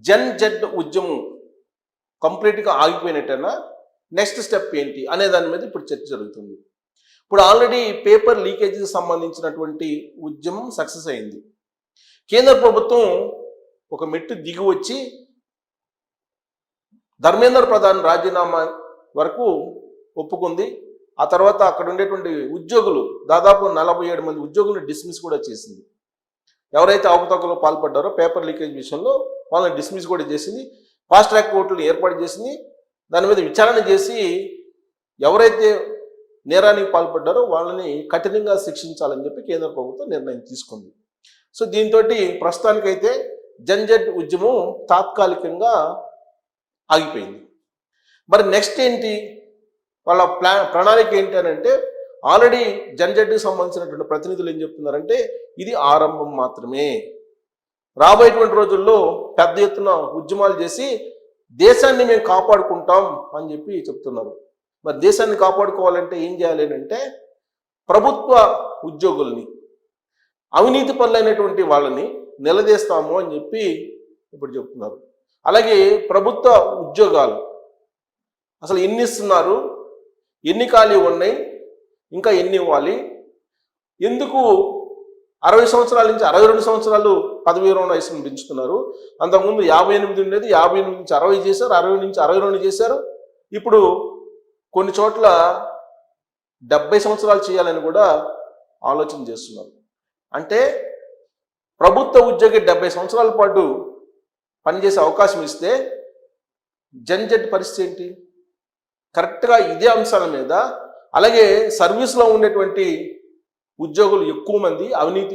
Jan Z ఉద్యమం కంప్లీట్గా ఆగిపోయినట్టేనా, next step ఏంటి అనే దాని మీద ఇప్పుడు చర్చ జరుగుతుంది. ఇప్పుడు ఆల్రెడీ పేపర్ లీకేజీకి సంబంధించినటువంటి ఉద్యమం సక్సెస్ అయింది. కేంద్ర ప్రభుత్వం ఒక మెట్టు దిగి వచ్చి ధర్మేంద్ర ప్రధాన్ రాజీనామా వరకు ఒప్పుకుంది. ఆ తర్వాత అక్కడ ఉండేటువంటి ఉద్యోగులు దాదాపు 47 మంది ఉద్యోగులను డిస్మిస్ కూడా చేసింది. ఎవరైతే అవకతవకలో పాల్పడ్డారో పేపర్ లీకేజ్ విషయంలో వాళ్ళని డిస్మిస్ కూడా చేసింది. ఫాస్ట్ ట్రాక్ కోర్టులు ఏర్పాటు చేసింది. దాని మీద విచారణ చేసి ఎవరైతే నేరానికి పాల్పడ్డారో వాళ్ళని కఠినంగా శిక్షించాలని చెప్పి కేంద్ర ప్రభుత్వం నిర్ణయం తీసుకుంది. సో దీంతో ప్రస్తుతానికైతే జన్జట్ ఉద్యమం తాత్కాలికంగా ఆగిపోయింది. మరి నెక్స్ట్ ఏంటి, వాళ్ళ ప్రణాళిక ఏంటి అని అంటే, ఆల్రెడీ జన్జట్కి సంబంధించినటువంటి ప్రతినిధులు ఏం చెప్తున్నారంటే ఇది ఆరంభం మాత్రమే, రాబోయేటువంటి రోజుల్లో పెద్ద ఎత్తున ఉద్యమాలు చేసి దేశాన్ని మేము కాపాడుకుంటాం అని చెప్పి చెప్తున్నారు. మరి దేశాన్ని కాపాడుకోవాలంటే ఏం చేయాలి అంటే ప్రభుత్వ ఉద్యోగుల్ని, అవినీతి పరులైనటువంటి వాళ్ళని నిలదీస్తాము అని చెప్పి ఇప్పుడు చెప్తున్నారు. అలాగే ప్రభుత్వ ఉద్యోగాలు అసలు ఎన్ని ఇస్తున్నారు, ఎన్ని ఖాళీ ఉన్నాయి, ఇంకా ఎన్ని ఇవ్వాలి, ఎందుకు 60 సంవత్సరాల నుంచి 62 సంవత్సరాలు పదవీ విరమణ వయసును పెంచుతున్నారు, అంతకుముందు 58 ఉండేది, 58 నుంచి 60 చేశారు, 60 నుంచి 62 చేశారు, ఇప్పుడు కొన్ని చోట్ల 70 సంవత్సరాలు చేయాలని కూడా ఆలోచన చేస్తున్నారు. అంటే ప్రభుత్వ ఉద్యోగి 70 సంవత్సరాల పాటు పనిచేసే అవకాశం ఇస్తే జన్జట్ పరిస్థితి ఏంటి? కరెక్ట్గా ఇదే అంశాల మీద అలాగే సర్వీస్లో ఉండేటువంటి ఉద్యోగులు ఎక్కువ మంది అవినీతి